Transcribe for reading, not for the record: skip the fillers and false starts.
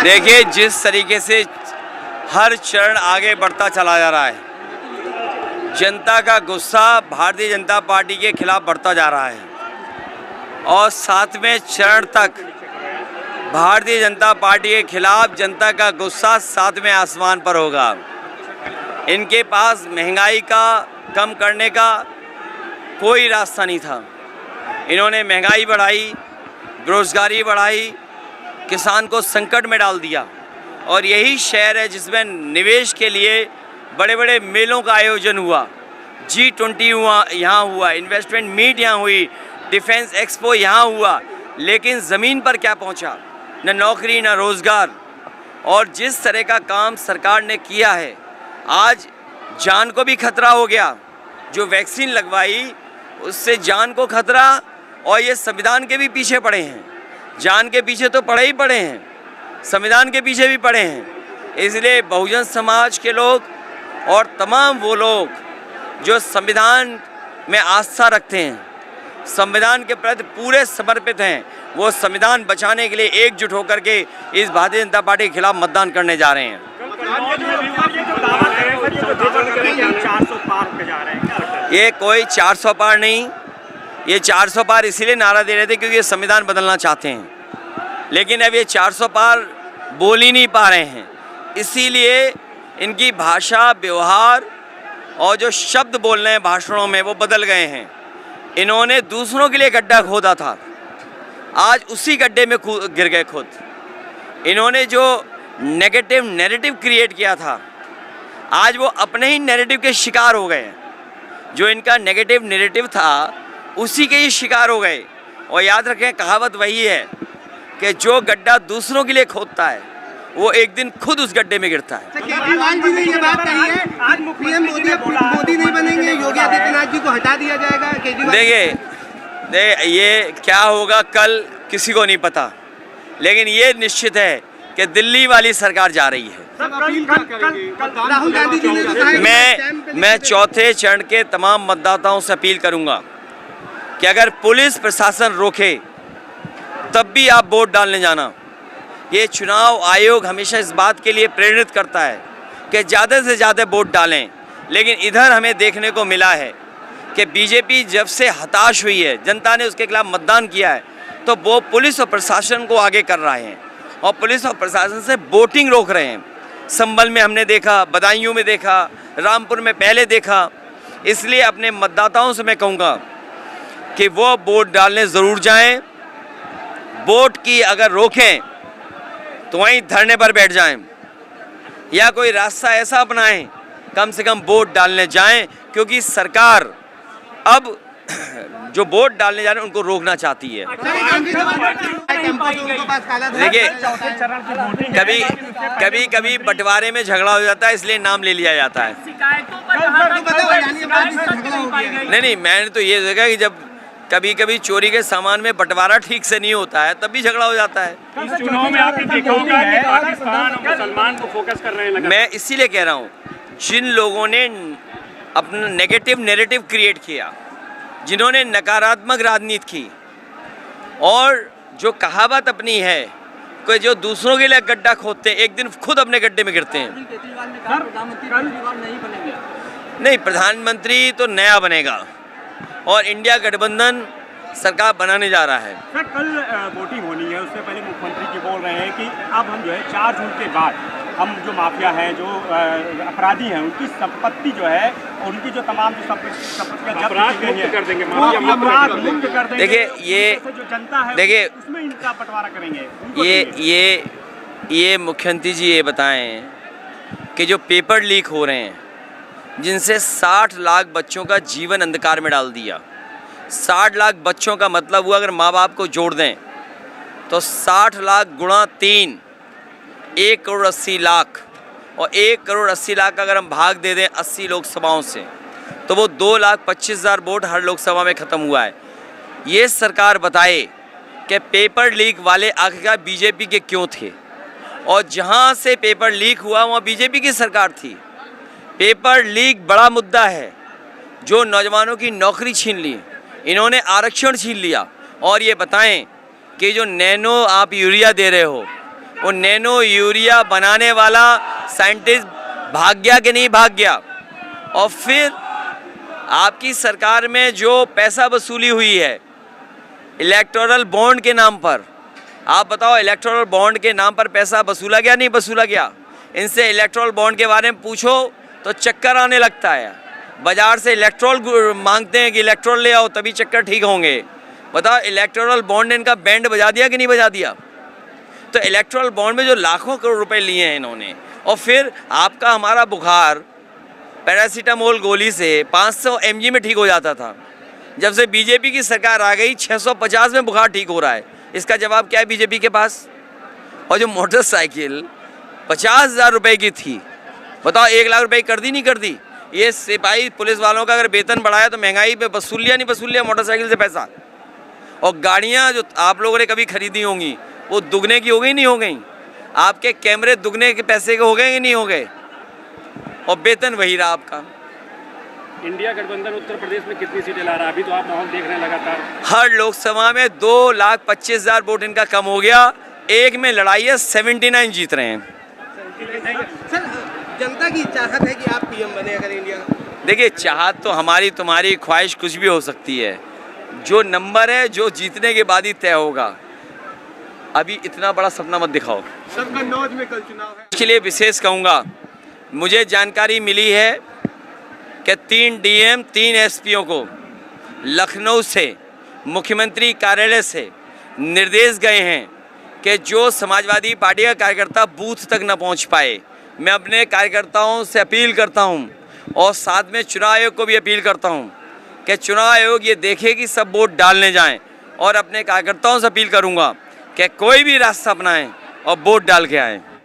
देखिए, जिस तरीके से हर चरण आगे बढ़ता चला जा रहा है, जनता का गुस्सा भारतीय जनता पार्टी के खिलाफ बढ़ता जा रहा है और 7वें चरण तक भारतीय जनता पार्टी के खिलाफ जनता का गुस्सा 7वें आसमान पर होगा। इनके पास महंगाई का कम करने का कोई रास्ता नहीं था। इन्होंने महंगाई बढ़ाई, बेरोजगारी बढ़ाई, किसान को संकट में डाल दिया। और यही शहर है जिसमें निवेश के लिए बड़े बड़े मेलों का आयोजन हुआ, G20 यहाँ हुआ, इन्वेस्टमेंट मीट यहाँ हुई, डिफेंस एक्सपो यहाँ हुआ, लेकिन ज़मीन पर क्या पहुँचा? न नौकरी, न रोज़गार। और जिस तरह का काम सरकार ने किया है, आज जान को भी खतरा हो गया। जो वैक्सीन लगवाई उससे जान को खतरा, और ये संविधान के भी पीछे पड़े हैं। जान के पीछे तो पड़े ही पड़े हैं, संविधान के पीछे भी पड़े हैं। इसलिए बहुजन समाज के लोग और तमाम वो लोग जो संविधान में आस्था रखते हैं, संविधान के प्रति पूरे समर्पित हैं, वो संविधान बचाने के लिए एकजुट होकर के इस भारतीय जनता पार्टी के खिलाफ मतदान करने जा रहे हैं। ये कोई 400 पार नहीं, ये 400 पार इसीलिए नारा दे रहे थे क्योंकि ये संविधान बदलना चाहते हैं, लेकिन अब ये 400 पार बोल ही नहीं पा रहे हैं। इसीलिए इनकी भाषा, व्यवहार और जो शब्द बोल रहे हैं भाषणों में वो बदल गए हैं। इन्होंने दूसरों के लिए गड्ढा खोदा था, आज उसी गड्ढे में गिर गए खुद। इन्होंने जो नेगेटिव नैरेटिव क्रिएट किया था, आज वो अपने ही नैरेटिव के शिकार हो गए। जो इनका नेगेटिव नैरेटिव था उसी के ही शिकार हो गए। और याद रखें, कहावत वही है कि जो गड्ढा दूसरों के लिए खोदता है वो एक दिन खुद उस गड्ढे में गिरता है। केजरीवाल जी ने ये बात कही है, आज पीएम मोदी नहीं बनेंगे, योगी आदित्यनाथ जी को हटा दिया जाएगा। केजरीवाल देखिए, ये क्या होगा कल किसी को नहीं पता, लेकिन ये निश्चित है कि दिल्ली वाली सरकार जा रही है। राहुल गांधी जी ने तो मैं चौथे चरण के तमाम मतदाताओं से अपील करूंगा कि अगर पुलिस प्रशासन रोके तब भी आप वोट डालने जाना। ये चुनाव आयोग हमेशा इस बात के लिए प्रेरित करता है कि ज़्यादा से ज़्यादा वोट डालें, लेकिन इधर हमें देखने को मिला है कि बीजेपी जब से हताश हुई है, जनता ने उसके खिलाफ मतदान किया है, तो वो पुलिस और प्रशासन को आगे कर रहे हैं और पुलिस और प्रशासन से वोटिंग रोक रहे हैं। संभल में हमने देखा, बदायूं में देखा, रामपुर में पहले देखा। इसलिए अपने मतदाताओं से मैं कहूँगा कि वो वोट डालने ज़रूर जाएं। वोट की अगर रोकें तो वहीं धरने पर बैठ जाएं या कोई रास्ता ऐसा अपनाएं, कम से कम वोट डालने जाएं, क्योंकि सरकार अब जो वोट डालने जा रहे हैं उनको रोकना चाहती है। देखिए, कभी बंटवारे में झगड़ा हो जाता है, इसलिए नाम ले लिया जाता है। नहीं, मैंने तो ये देखा कि जब कभी चोरी के सामान में बंटवारा ठीक से नहीं होता है तब भी झगड़ा हो जाता है। इस चुनाव में आपने देखा होगा कि पाकिस्तान और मुसलमान को फोकस कर रहे हैं। मैं इसीलिए कह रहा हूँ, जिन लोगों ने अपना नेगेटिव नैरेटिव क्रिएट किया, जिन्होंने नकारात्मक राजनीति की, और जो कहावत अपनी है कि जो दूसरों के लिए गड्ढा खोदते हैं एक दिन खुद अपने गड्ढे में गिरते हैं। नहीं, प्रधानमंत्री तो नया बनेगा और इंडिया गठबंधन सरकार बनाने जा रहा है। सर, कल वोटिंग होनी है, उससे पहले मुख्यमंत्री जी बोल रहे हैं कि अब हम जो है 4 जून के बाद हम जो माफिया हैं, जो अपराधी हैं, उनकी संपत्ति जो है और उनकी जो तमाम जो संपत्तियां जब्त कर देंगे, अपराध मुक्त कर देंगे। देखिए, ये जो जनता है, देखिए, उसमें इनका बंटवारा करेंगे। ये मुख्यमंत्री जी ये बताएं कि जो पेपर लीक हो रहे हैं, जिनसे 60 लाख बच्चों का जीवन अंधकार में डाल दिया। 60 लाख बच्चों का मतलब हुआ, अगर माँ बाप को जोड़ दें तो 60 लाख गुणा 3, 1 करोड़ 80 लाख, और 1 करोड़ 80 लाख अगर हम भाग दे दें 80 लोकसभाओं से तो वो 2,25,000 वोट हर लोकसभा में ख़त्म हुआ है। ये सरकार बताए कि पेपर लीक वाले आखिरकार बीजेपी के क्यों थे, और जहाँ से पेपर लीक हुआ वहाँ बीजेपी की सरकार थी। पेपर लीक बड़ा मुद्दा है, जो नौजवानों की नौकरी छीन ली, इन्होंने आरक्षण छीन लिया। और ये बताएं कि जो नैनो आप यूरिया दे रहे हो, वो नैनो यूरिया बनाने वाला साइंटिस्ट भाग गया कि नहीं भाग गया? और फिर आपकी सरकार में जो पैसा वसूली हुई है इलेक्टोरल बॉन्ड के नाम पर, आप बताओ इलेक्टोरल बॉन्ड के नाम पर पैसा वसूला गया नहीं वसूला गया? इनसे इलेक्टोरल बॉन्ड के बारे में पूछो तो चक्कर आने लगता है। बाजार से इलेक्ट्रोल मांगते हैं कि इलेक्ट्रोल ले आओ तभी चक्कर ठीक होंगे। बताओ इलेक्टोरल बॉन्ड ने इनका बैंड बजा दिया कि नहीं बजा दिया? तो इलेक्टोरल बॉन्ड में जो लाखों करोड़ रुपए लिए हैं इन्होंने, और फिर आपका हमारा बुखार पैरासीटामोल गोली से 500 mg में ठीक हो जाता था। जब से बीजेपी की सरकार आ गई 650 में बुखार ठीक हो रहा है। इसका जवाब क्या है बीजेपी के पास? और जो मोटरसाइकिल 50,000 रुपये की थी, बताओ 1 लाख रुपए कर दी नहीं कर दी? ये सिपाही पुलिस वालों का अगर वेतन बढ़ाया तो महंगाई पे वसूल लिया नहीं वसूल लिया मोटरसाइकिल से पैसा? और गाड़ियाँ जो आप लोगों ने कभी खरीदी होंगी वो दुगने की हो गई नहीं हो गई? आपके कैमरे दुगने के पैसे के हो गए कि नहीं हो गए? और वेतन वही रहा आपका। इंडिया गठबंधन उत्तर प्रदेश में कितनी सीटें ला रहा है? अभी तो आप माहौल देख रहे हैं लगातार। हर लोकसभा में 2,25,000 वोट इनका कम हो गया। एक में लड़ाई है 79 जीत रहे हैं। सर जनता की चाहत है कि आप पीएम बने अगर इंडिया का? देखिए चाहत तो हमारी तुम्हारी ख्वाहिश कुछ भी हो सकती है, जो नंबर है जो जीतने के बाद ही तय होगा। अभी इतना बड़ा सपना मत दिखाओ। सर कन्नौज में कल चुनाव है, इसके लिए विशेष कहूँगा, मुझे जानकारी मिली है कि 3 DM 3 SPO को लखनऊ से मुख्यमंत्री कार्यालय से निर्देश गए हैं कि जो समाजवादी पार्टी का कार्यकर्ता बूथ तक न पहुंच पाए, मैं अपने कार्यकर्ताओं से अपील करता हूं और साथ में चुनाव आयोग को भी अपील करता हूं कि चुनाव आयोग ये देखे कि सब वोट डालने जाएं, और अपने कार्यकर्ताओं से अपील करूंगा कि कोई भी रास्ता अपनाएं और वोट डाल के आएं।